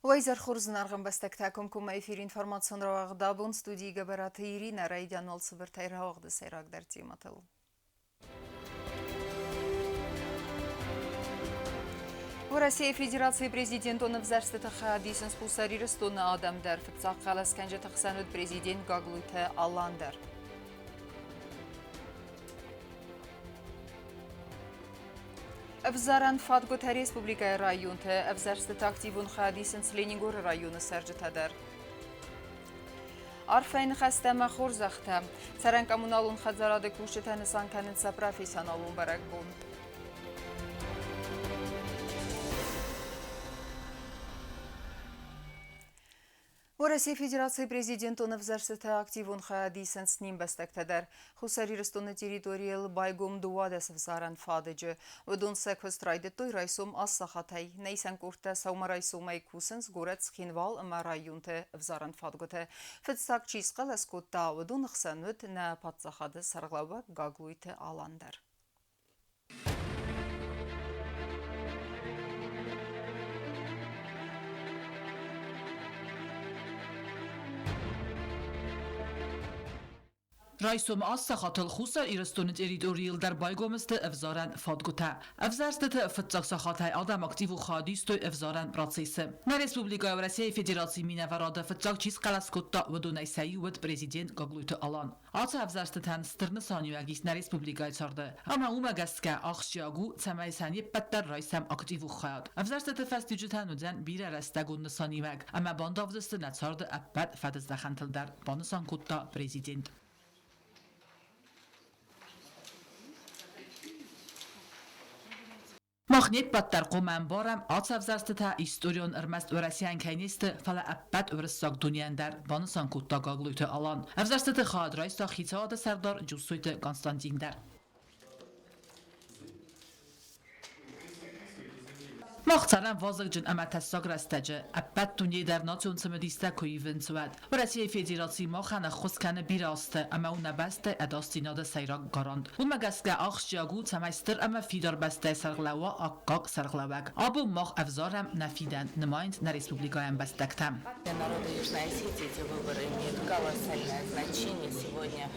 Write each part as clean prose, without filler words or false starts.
Вайзер Хурзнарган бастактакум кума эфир информацион равагдабун студии габараты Ирина Райдян Олсыбыртай равагды сайрагдар тиматыл. В России Федерации президент он взарстыты хадисен спусари рыстуна адамдар фитсақ қаласканжа тақсануд президент гаглуйты аландар. Авзаран Фатгота Республика районты авзарстыты активун хадисен с Ленингор районы саржытадар. Арфайн хастама хорзахта. Царан коммуналун хадзарады кушетаны санканынса профессионалун барак бун. В России Федерации президент он взарстыты активун хадисен с ним бастактадар. Хусари рыстуны территориялы байгом дуадас авзаран фадыжы. Удун секвестрайды той райсум ассахатай. Нейсан курта саума райсумай кусенс горец хинвал ама районты авзаран фадготы. Федсак чизқал аскотта удун хсанут на патсахады сарглава гаглуйты аландар. رئیسم آسخاتل خوسر ایرستون تریتوریل در بایگومست افزارن فادگوتا افزارستت فتزاق سخاتای آدم اکتیو خادیستو افزارن براتسیسه نه رسپوبلیکا و روسیه فدراسی مینه وراده فتزاق چیز قلاسکوتا و دو نیسایی ود پرزیدنت گاگلویت آلان آتا افزارستتن سترن سانیوگیس نه رسپوبلیکای چارده اما اوما گسکه آخشیاگو تمای سانی بدتر رئیسم اکتیو خیاد افزارستت فستیجتن ودن بیره رستگون سانیوگ اما باندافزست نچارده ابد فدزدخنتل در بانسان کوتا پرزیدنت مخنیت بدتر قومن بارم آتف زرست تا ایستوریون ارمست ورسیان کینیست فلا ابد ورساق دنیان در بانسان کوتا گاگلویت آلان افزرست تا خواهد رایستا خیتاد سردار جوسویت کانستانتین در مختارم وازق جن اما تساق رستجه ابد دنیای در ناتون سمدیسته کویون سوید و رسیه فدراسی ماخن خسکن بیراسته اما اون بسته اداستیناد سیراق گاراند و مگسگه آخش جاگو تمایستر اما فیدار بسته سرغلوا آقاق سرغلوگ آبو ماخ افزارم نفیدن نمایند نه республикаем بستکتم Народа Южной Осетии эти выборы имеют колоссальное значение. Сегодня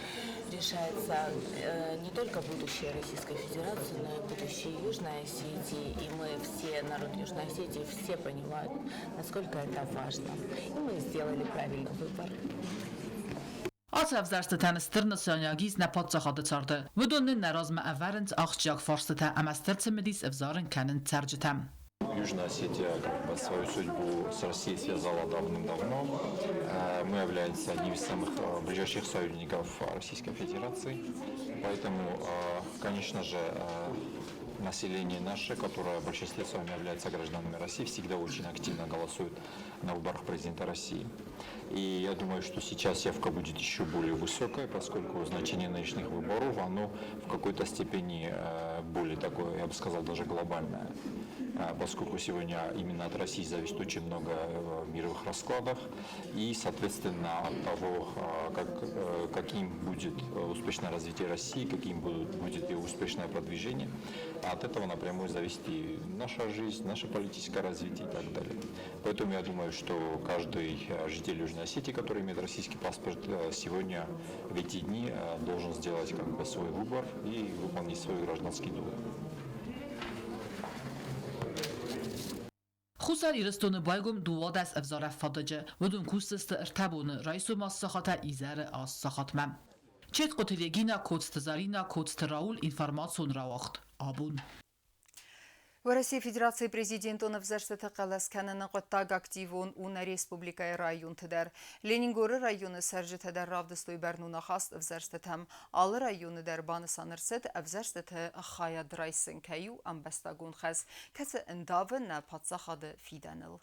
решается не только будущее Российской Федерации, но и будущее Южной Осетии. И мы все, народ Южной Осетии, все понимают, насколько это важно. И мы сделали правильный выбор. آتف زرستن استرن سانیاگیز نپاد خاطر چارده و دون نراز معورند آخجاق فارسته اما استرت مدیس افزارن کنن ترجتم Южная Осетия свою судьбу с Россией связала давным-давно. Мы являемся одним из самых ближайших союзников Российской Федерации. Поэтому, конечно же, население наше, которое в большинстве своем является гражданами России, всегда очень активно голосует на выборах президента России. И я думаю, что сейчас явка будет еще более высокая, поскольку значение нынешних выборов, оно в какой-то степени более такое, я бы сказал, даже глобальное. Поскольку сегодня именно от России зависит очень много мировых раскладов и, соответственно, от того, каким будет успешное развитие России, каким будет ее успешное продвижение, от этого напрямую зависит и наша жизнь, наше политическое развитие и так далее. Поэтому я думаю, что каждый житель Южной Осетии, который имеет российский паспорт, сегодня в эти дни должен сделать свой выбор и выполнить свой гражданский долг. خوسر ایرستون بایگم دواد از افزار فادجه و دون کوستست ارتبون رئیس و ماسخات ایزر آسخاتمم چت قتلگینا کوتستزارینا کوتستراول اینفارماسیون راوخت آبون В России Федерации президент он взарстыты қаласканын qottag активун уна республика район тыдар. Ленингоры районы сәржі тыдар равдыстой бәрнуна хаст взарстытам. Алы районы дар баны санырсыт взарстыты хая драйсын кәю амбастагун хаз. Кәсі ындавы на патсахады фиданыл.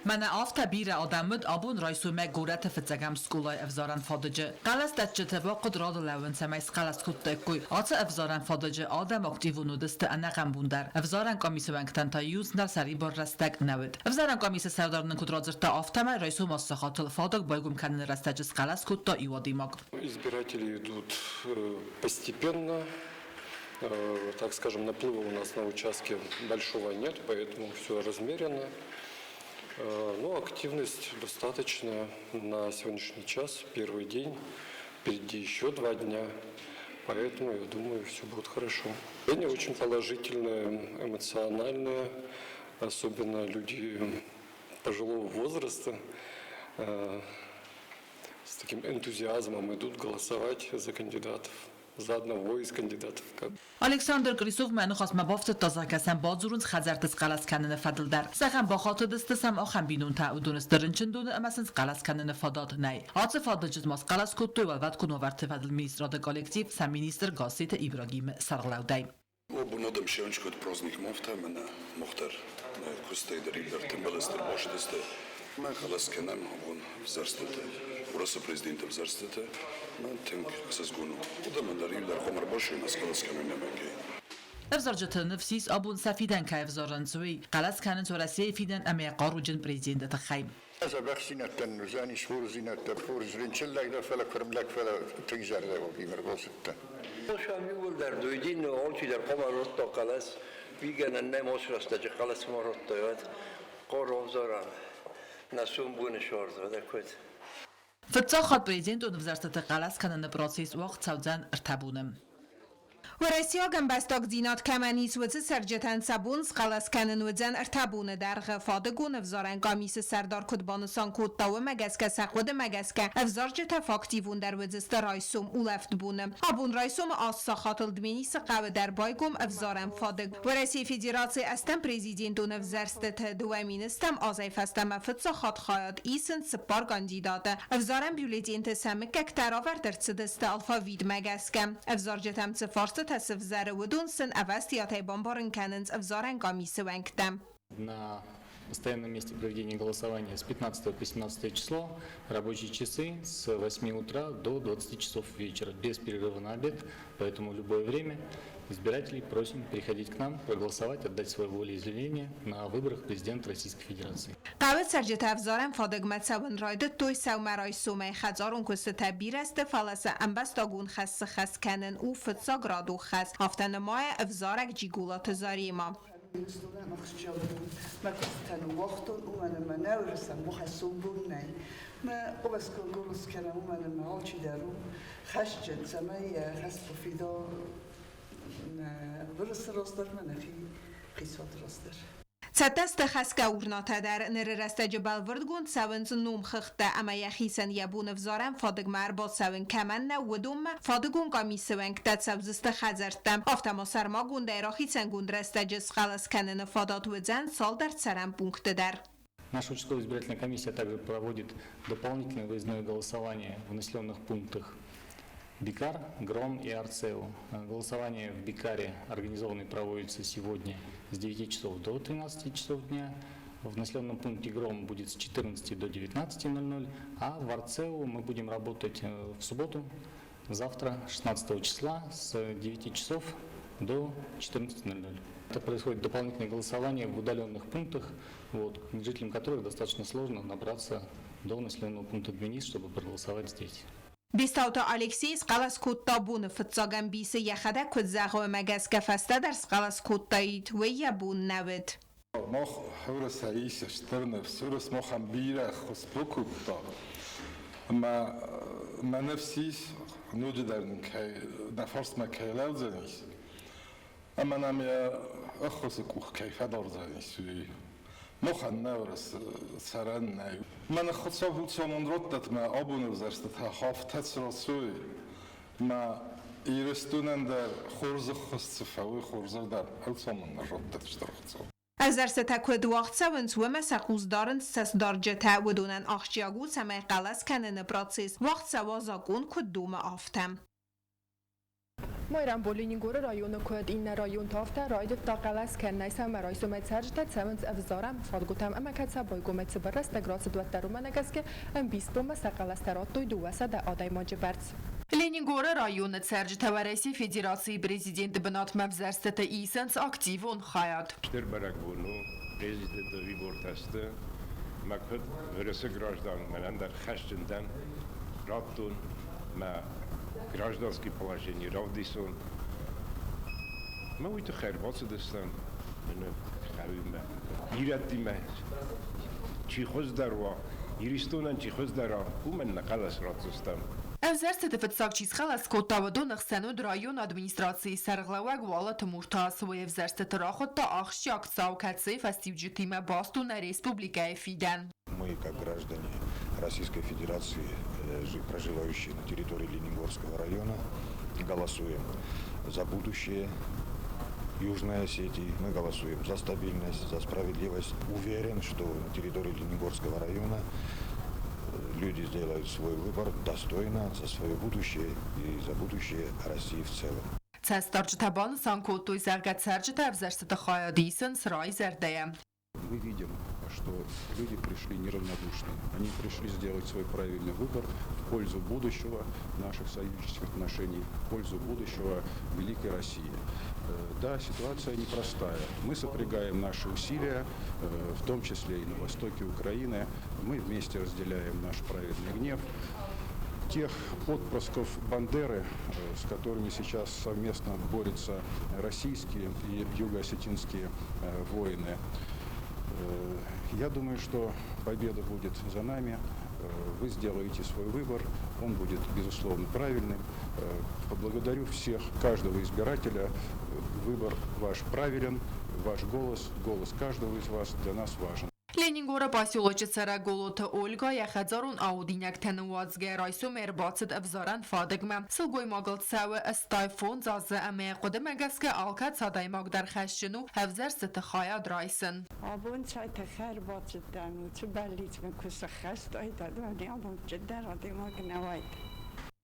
من آفت بیر آدمود آبون رایسومه گورت فتزگم سکولای افزارن فادجه قلس دچته با قدرات لون سمیس قلس کت کوی آت افزارن فادجه آدم اکتیو نودست انقم بوندر افزارن کمیس ونکتن تا یوز در سری بر رستگ نود افزارن کمیس سردارن کدرات تا آفتم رایسوم استخاطل فادق بایگم کنن رستجس قلس کت تا ایوادی ماگ. Избиратели идут постепенно, так скажем, наплыва у нас на участке большого нет, поэтому все размеренно. Но активность достаточная на сегодняшний час, первый день, впереди еще 2 дня, поэтому я думаю, все будет хорошо. Настроение очень положительное, эмоциональное, особенно люди пожилого возраста с таким энтузиазмом идут голосовать за кандидатов, за одного из кандидатов. الکساندر کریسوف منو خواست مبافت تازه کسان بازورونز خزرتس قلس کنن فدل در سخن با خاطر دستسم آخم بینون تا ودونست درنچن دونه امسنس قلس کنن فداد نه آت فداد جزماس قلس کتوی ولود کنو ورت فدل مینیستراد کالکتیو سم مینیستر گاسیت ابراهیم سرغلاودی Обунодам шеончкот празник мофта мена мохтар кустейдер ибертен балестер бошдесте ма халаскенам обун зарстете ураса президента зарстете ма тенк сазгуну удамандар ибер хомар боши нас халаскенам небенге افزار جت نفسیس آبون سفیدن که افزارن سوی قلس کنن تو رسیه فیدن امی قارو جن پریزیدنت خیم از بخشینه تن زانی شور زینه تفور زرین چلک در فلا کرم لک فلا تنجر ده و بیمر باسته. شامی ول در دویدین آنچه در قمر رفت قلس بیگن نماز راسته چه قلس ما رفت یاد قرار زارن نسوم بون شورد و در کد. فتزا خود پریزیدنت و نفزارت قلس کنن پروسیس وقت سوزن ارتبونم. ورسیاگم بستاک زینات کمانیس و سرجتن سبونز قلس کنن و زن ارتبونه در غفادگون افزارن قامیس سردار کدبانسان کود تاو مگسکه سخود مگسکه افزار جتا فاکتیوون در وزست رایسوم اولفت بونم آبون رایسوم آسا خاطل دمینیس قوه در بایگم افزارن فادگ ورسی فیدراسی استم پریزیدینتون افزرستت دوامینستم آزای فستم افتسا خاط خواهد ایسن سپار گاندیداده افزارن بیولیدینت سمکه کتراور در صدست الفا وید مگسکه افزار جتم سفارست تصف زره ودون سن авастиатай бомбарен кененс افزارن قامیس ونکتم. На постоянном месте проведения голосования с 15 по 17 число, рабочие часы с 8 утра до 20 часов вечера, без перерыва на обед, поэтому в любое время избирателей просим приходить к нам, проголосовать, отдать свое волеизъявление на выборах президента Российской Федерации. قوت سرجت افزارن فادگمت سون رایده توی سو مرای سومه خزارون کست تبیر است فلسه انبستاگون خس کنن او فتسا گرادو خس هفتن ماه افزارک جیگولات زاری ما. ما قبس كونغولس كلامو من معالشي دارو خشجت سمايا خست فيدا برس راستر من في قصات راستر ستست خسکه اورناته در نر رسته جبال وردگون سونز نوم خخته اما یخیسن یبون افزارن فادگ مربا سون کمن و دوم فادگون قامی سونگ تد سوزست خزرتم افتما سرما گونده راخیسن گوند رسته جس خلص کنن فادات و زن سال در سرم پونکت در. Наша участковая избирательная комиссия также проводит дополнительное выездное голосование в населенных пунктах Бикар, Гром и Арцево. Голосование в Бикаре организованное проводится сегодня с 9 часов до 13 часов дня. В населенном пункте Гром будет с 14 до 19:00, а в Арцево мы будем работать в субботу, завтра, 16 числа, с 9 часов до 14:00. Это происходит дополнительное голосование в удаленных пунктах, к жителям которых достаточно сложно добраться до населенного пункта Двинис, чтобы проголосовать здесь. بیستاوتا الکسیس قلس کوتا بون فتزاگم بیسه یخده کد زغو مگس کفسته در قلس کوتایید و یبون نود. ما حورس عیش اشترنه سورس ما خمبیره خس بکوتا ما نفسیش نوجه درن که نفرس ما کهلال زنیش اما نمی اخوص کوخ کیفه دار زنیش مخن نورس سرن نیو من خود صاحب سامون ردت ما آبون وزرستت حافظت رسوی ما ایرستونن در خورز خست صفوی خورز در حال سامون ردت اشترخت از درس تکود وقت سونس و مسخوز دارن سس دارجته و دونن آخجیاگو سمه قلس کنن پراتسیس وقت سوازاگون کد دوم آفتم. Moiran Bolingore rayonu kod in rayon tafta raid taqalas kennaysa maraysumet serjta tsamens avzaram fadgutam amakatsa boygomet barasta gras duattarumanagaske am bispoma saqalastaratto duwasa da aday majbarts. Ленингора районет Серджита Вареси Федерации президент Бенат Мавзерстета Исенс активон хаят. Штербарагуну президента Вибортасты Макхат Вареси граждан Менандер Хаштенден Раттун Ма гражданское положение Равдисон. Мы уйти хербаться дестан. Хавиме. Иратиме. Чихоз дарва. Иристонан чихоз дара. Умен накалас ратстам. Авзерстета фетсакчис халас котавадон ахсanud rayon administratsiyi sarglavag valat murtas ve avzersteta rахотта ахши акцаукатсы фастивджитиме бастуна республикае Фиден. Мы, как граждане Российской Федерации, проживающие на территории Ленингорского района, голосуем за будущее Южной Осетии. Мы голосуем за стабильность, за справедливость. Уверен, что на территории Ленингорского района люди сделают свой выбор достойно за свое будущее и за будущее России в целом. Цестарджтабан санкотуй заргацерджта авзерстета хаядисен срай зердея. Мы видим, что люди пришли неравнодушны. Они пришли сделать свой правильный выбор в пользу будущего наших союзнических отношений, в пользу будущего великой России. Да, ситуация непростая. Мы сопрягаем наши усилия, в том числе и на востоке Украины. Мы вместе разделяем наш праведный гнев. Тех отпрысков Бандеры, с которыми сейчас совместно борются российские и юго-осетинские воины. Я думаю, что победа будет за нами. Вы сделаете свой выбор, он будет, безусловно, правильным. Поблагодарю всех, каждого избирателя. Выбор ваш правилен, ваш голос, голос каждого из вас для нас важен. Ленингора поселоче Цараголота Ольга яхадзарун аудиняк тенуазге райсум эрбацет авзаран фадыгма. Сылгой магал цавы астайфон зазы амэ кудымагаске алкат садаймаг дар хашчину авзар сыты хаяд райсын. Абун чайта хэр бацет даму чубалит мекуса хастай дадвани абун джеддар адимаг навайт.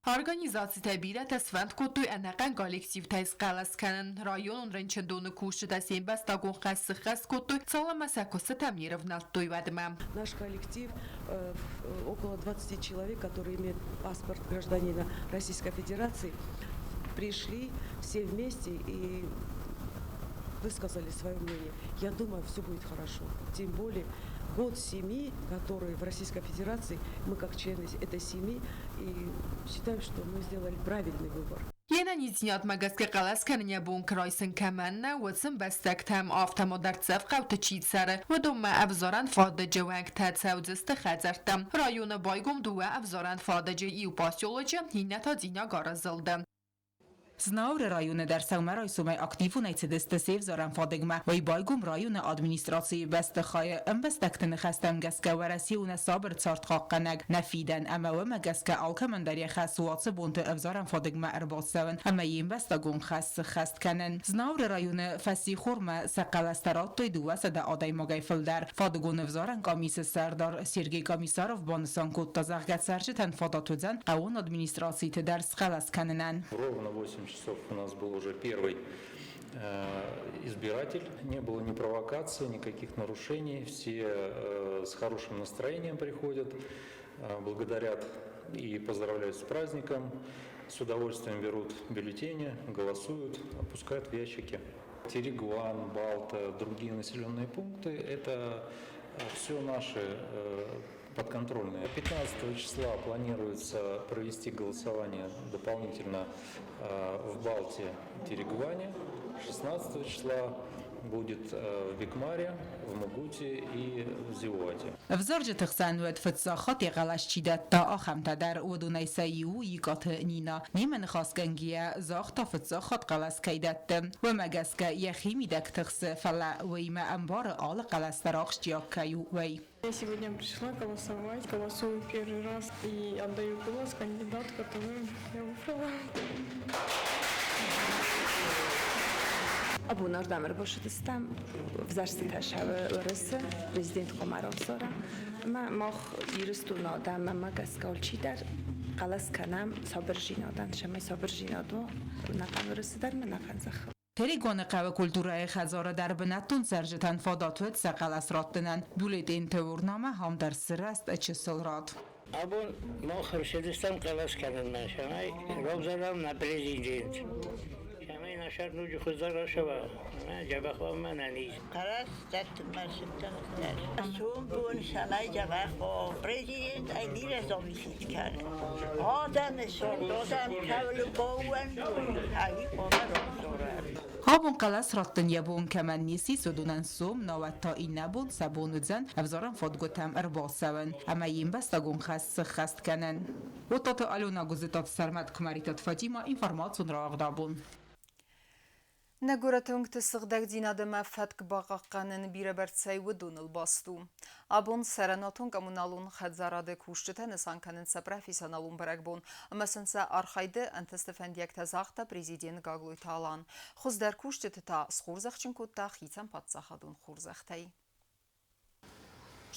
Organizații bire tesvent kotui eneqen kolektiv tezqalas kanen rayonun rençendonu kuşu da sembasta gonqas khas kotui salama sakосы тамиров наттой вадма. Наш коллектив около 20 человек, которые имеют паспорт гражданина Российской Федерации, пришли все вместе и высказали свое мнение. Я думаю, все будет хорошо. Тем более год семьи, которые в Российской Федерации, мы как члены этой семьи, и считаем, что мы сделали правильный выбор. Yena nizniat magaske qalas kannya bun kraysen kamanna watsın bestektem afta dartsaf qawt çitsare ve dom avzaran fadece wank tatsawdziste khazartam rayona baygum duwa avzaran fadece iu pasyoloji hinata dina garazıldı. Znaury rajony در سومرای سومای اکتیفون ایتدست سیف زارن فادگمه وی بایگم رایون ادمینستراسی بست خای ام بستکتن خستم گسکه ورسی اون صابر تارت قاقنگ نفیدن اما و مگسکه آلکمن در یخص واتس بونت افزارن فادگمه ارباط سون اما یم بستگون خست کنن. znaury rajony فسی خورم سقلسترات توی دوست دا آدای مگای فلدر فادگون افزارن کامیس سردار سیرگی کامیساروف بانسان کود تازاقت سرچه تن فاداتوزن قوان ادمینستراسی تدرس خلاص کننن. Ровно 8 часов у нас был уже первый избиратель, не было ни провокации, никаких нарушений, все с хорошим настроением приходят, благодарят и поздравляют с праздником, с удовольствием берут бюллетени, голосуют, опускают в ящики. Терегуан, Балта, другие населенные пункты – это все наши подконтрольные. 15 числа планируется провести голосование дополнительно в Балте, Терегуане. 16 числа будет в Бикмаре, в Мугуте и в Зиуате. افزارج تخسن و اتفتزاخات غلش چیدت تا آخم تدر و دونای سایو یکات نینا نیمن خاص گنگیه زاخت تا فتزاخات غلس کیدت و مگس که یخی میدک تخس فلا و ایمه انبار آل غلس تراخش جیاک کیو وی. Я сегодня пришла голосовать, голосую первый раз и отдаю голос кандидату, которую я выбрала. Abu Nordamir boşudistem vzarstitaşav orası prezident Komarovsora. Ma moh yiristuna dam ma gaskal çider قلس کنم صابر جینادن شما صابر جینادو نفن ورسه در من نفن زخم تریگان قوه کلتورای خزاره در بنتون سرجتن فاداتوت سقل اسرات دنن بولیدین تورنامه هم در سرست اچسل راد. ابون ما خرشدستم قلس کنن من شمای روزارم نه پرزیدنت شمای نشر نوج خزار شوا من جبه خواه من نیز قلس دست مرشدتن سوم بون شمای جبه خواه پرزیدنت ایدی رزامی سید کنه آدم سردادم کول باون هایی قومه روزاره هابون قلس راتن یبون کمن نیسی سدونن سوم نوات تا این نبون سبون زن افزارن فادگوتم ارباسون اما این بستگون خست کنن و تاتو الونا گوزیتات سرمت کماریتات فاجیما اینفرماتون را اغدابون نگورتونگ تسقدق دیناده مفتک باقا قانن بیره برتسای و دونل باستو. ابون سرناتونگ امونالون خدزاراده کوشته نسان کنن سپرافیسیونالون برگ بون. اما سنسا آرخایده انتستفندیک تزاختا پریزیدین گاگلوی تالان. خوز در کوشته تا سخورزخچن کتا خیتن پاتساخدون خورزختای.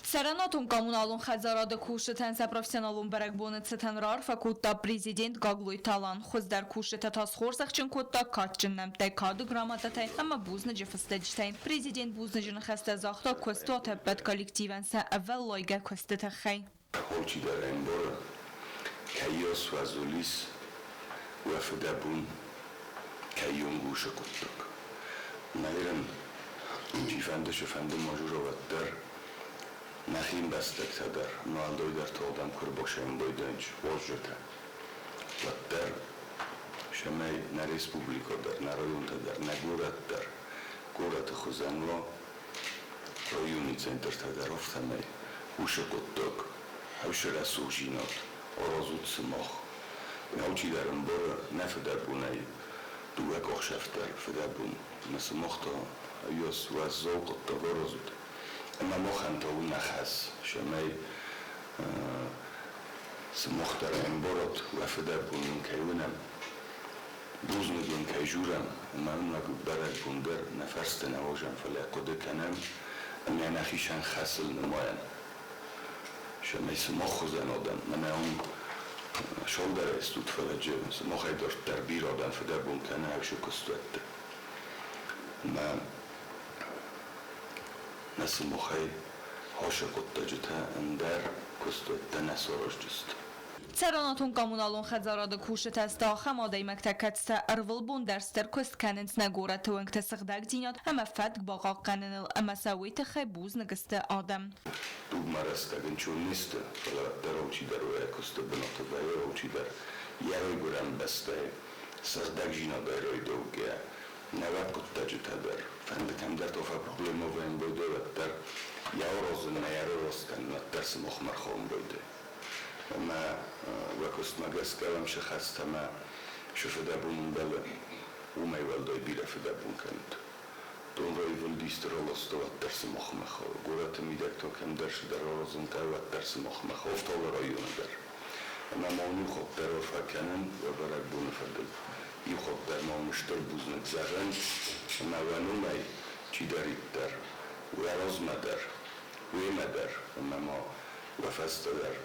Саранатун коммуналун хазарады кушетен се профессионалун берекбонет сетен рар факутта президент Гаглуй Талан хоздар кушете тас хорсахчын котта катчын намте кады грамотатай ама бузны жефстеджтайн президент бузны жын хасте захта косто тепет коллективен се эввел лойга костете хай. Холчи дар эмбора кайос вазулис вафдабун кайон гуша коттак. Найран жифанде шефанде мажуроваттар نخیم بستک تدر نواندوی در تودم کر باشم بایدنج واجته و در شمای نریسپوبلیکا در نرایون تدر نگورت در گورت خوزنوا رایونی سنتر تدر افتمای وش قطق هوش رسول جینات آرازود سماخ نوچی در انبار نفدر بونای دوک آخشفتر فدر بون نسماختا ایاس و از زوق قطق آرازود اما مخن تا اون نخص شمای سمختر انبارات وفده بونون کهونم دوز نگون که جورم اما اون نگو برد بوندر نفرست نواجم فلاقوده کنم اما نخیشن خسل نماین شمای سمخ خوزن آدم من اون شال در استود فلجه سمخ داشت در بیر آدم فده بون کنه هوشو کستوته اما نسل مخی هاشا قطع جتا اندر کستوته نساراش جست Саранатун коммуналун хазарады кушет аста хамадай мактакатста арвалбун дарстер кост каненс нагора туангта сагдак динят ама фатк бага каненил ама савита хайбуз нагста адам. Туг марастагын чунниста фалаттар очи дар оя коста бната бая очи дар ярой гурам бастай сагдак жина байрой довгя нават коtta жета дар фандакам дар тофа проблемовен бойдоват дар яорозын наяроростан наттарсы мохмар хом бойде ما وكست مجلس كلام شخص تما شوف دابون بلا وما يولد يبير في دابون كنت دون رأي فلديست رولست والدرس مخمخ قرات ميدك تو كم درس در رازن تا والدرس مخمخ افتال رأيون در اما ما نخوب در فكنن وبرك بون فدل يخوب در ما مشتر بوزن زرن اما ونومي چی دارید در وراز مدر ومدر اما ما وفست در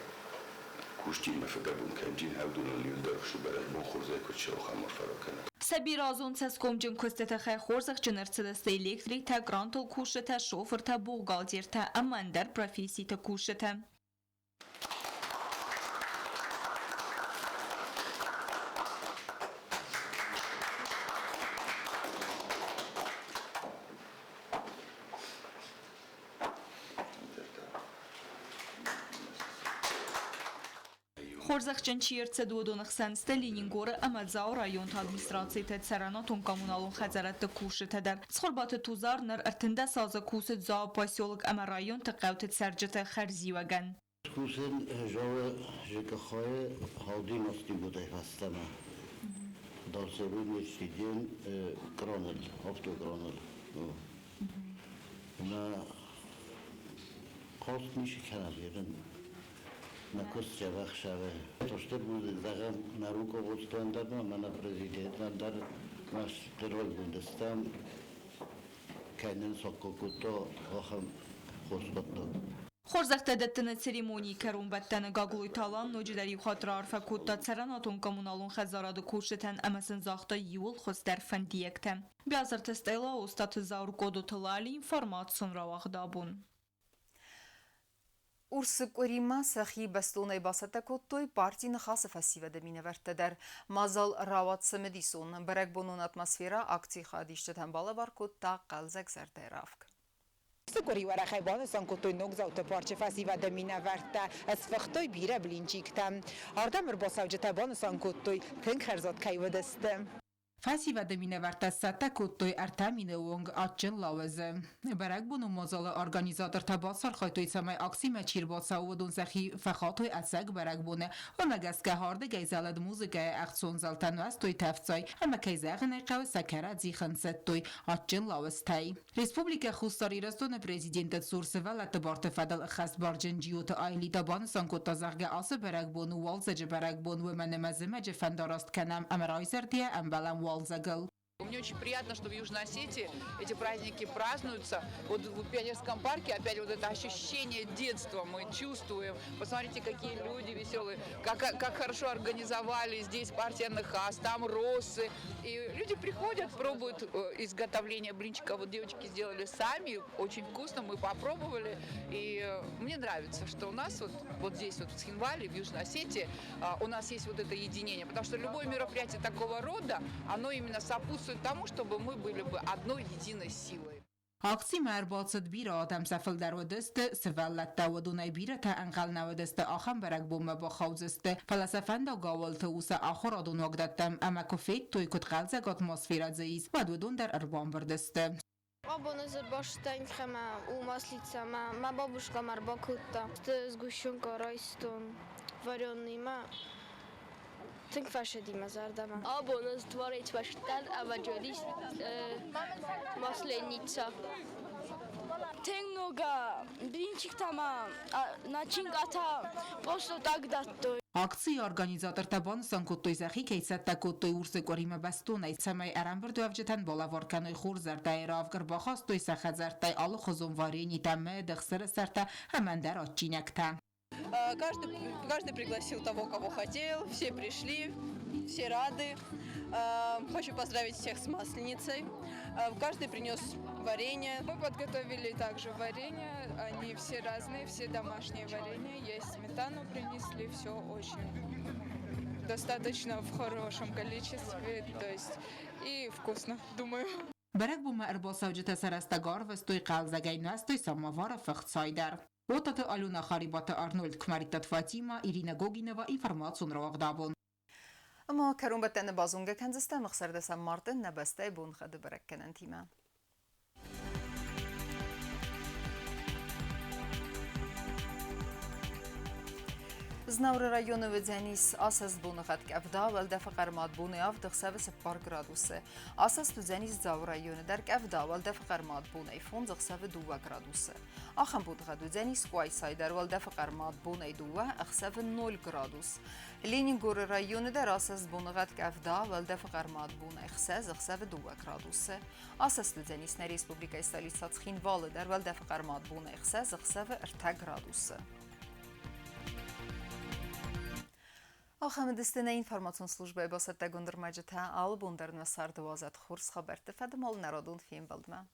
کوشتی مفدبون کنجین هودون لیل درخشو برای بون خورزه کچه و خمار فرا کنه. سبیر آزون سسکم جن کسته خی خورزخ جنرسدست الکتریک تا گرانتل کوشته شوفر تا بوغالدیر تا اماندر پروفیسی تا کوشته. Хорзахчан чиерце дуодонах сенсте Ленингора амадзау район администрации Саранатун коммуналун хазарат кушете дар. Схорбат тузар нар артында саза кусет за поселок ама район тaqawtet саржете харзиваган. Кусен жава ЖКХ халдиности буде фастама. До сегодняшний день Кронель, автокронель. На кост миши канадирен. На кост жавах шаве. То, что будет загам на руководство андарно, на президент андар, наш первый бундестам, кайнен сококуто, охам хоспотно. Խորզախտը դտնը ցերեմոնի կերում բետտենը գագլույ տալան նոջդերի խատրը արվակուտա ցերանատուն կոմունալուն խազարադը կուրշետեն ամասն զախտը յուլ խոստեր ֆնդիեկտը։ Բյազրտը ստելա ոստատը զաուր կոդու թլալի ինформացիոն ռավաղդաբուն։ Урсыкурима сахи бастуной басатакоттой партийны хасов асивады миневертедер. Мазал рават самедисон. Берек бонун атмосфера акции хадиштетен балавар котта қалзак зертеравк. سکوری ورخی بانستان کتوی نگزاوت پارچه فسی و دمینه ورته از فختوی بیره بلینچیکتم. آردم با سوجت بانستان کتوی تنگ خرزاد کی ودسته. فسی و دمینه ورته سته کتوی ارتامینه ونگ آتچن لاوزه. برک بونو مازال ارگانیزاتر تباسر خایتوی سمای اکسی مچیر باسا و دون سخی فخاتوی اتسک برک بونه و مگس که هارده گیزالد موزیکای اخصون زلتن و استوی تفزای اما کیزاغنه قوی سکرات زیخن ستوی آتچن لاوزتای. ریسپوبلیک خوستاری رستون پریزیدنت سورسه ولت بارت فدل خست بارجنجیوت آیلی دابانستان کتا زرگ آسه برک بونو والزج برک بون و من مزمج فنداراست کنم امرایزردیه امبلم Мне очень приятно, что в Южной Осетии эти праздники празднуются. Вот в Пионерском парке опять вот это ощущение детства мы чувствуем. Посмотрите, какие люди веселые, как хорошо организовали здесь партия НХАС, там росы. И люди приходят, пробуют изготовление блинчиков. Вот девочки сделали сами, очень вкусно, мы попробовали. И мне нравится, что у нас вот здесь вот в Цхинвале, в Южной Осетии, у нас есть вот это единение. Потому что любое мероприятие такого рода, оно именно сопутствует тому, чтобы мы были бы одной единой силой. Акции مرباطت بیره آدم سفل در ودست سفلت و دونای بیره تا انقل نودست آخم برک بوم با خوزست فلسفند و گاولت اوسا آخر آدون وقدتم اما کفیت توی کت غلزگ اتماسفیرات زیز و دون در اربان بردست. Абоназар баштайн хама у маслица ма бабушка марбакутта сгущенка райстон вареный ма Тинг фашеди мазардама. Абоназ дворец баштан аваджодис масленица. Теннога блинчик тама начингата просто так датто. Акции организатор табанстан куттой захи кейсатта куттой урсы корима бастунай самай арамбер дуавжетан балаварканой хурзартай равгар бахастой сахазартай алу хозумварени таме дахсер сарта амандар отчинякта. Каждый пригласил того, кого хотел, все пришли, все рады. Хочу поздравить всех с Масленицей. Каждый принес варенье. Мы подготовили также варенье, они все разные, все домашние варенья. Есть сметану принесли, все очень достаточно в хорошем количестве, то есть и вкусно, думаю. برک بوم ارباساوجت سرستگار و استوی قلزگی نستوی ساموار فخت سایدر. وطت آلونا خاریبات آرنولد کماریتت فاتیما ایرینا گوگینوا اینفرماسیون رو اقدابون. اما کرون بتن بازونگه کنزسته مخصر دسم مارتن نبسته بون خد برکنن تیمه. Знаур районы веденис асас бунахат кавда валда фақармат буны авдық сәвісі пар градусы. Асас түзенис заур районы дар кавда валда фақармат буны фонзық сәві дуа градусы. Ахам будға түзенис қуай сайдар валда фақармат буны дуа ақсәві 0 градус. Ленингор районы дар асас бунахат кавда валда фақармат буны ақсәз ақсәві дуа градусы. Асас түзенис на республика столица Цхинвалы дар валда фақармат буны ақсәз ақсәві 2 градусы. Ахамедистина информацион служба басатта гундырмажыта алып ондарына сарды вазат хурс хабарты фадымал народун фем балдыма.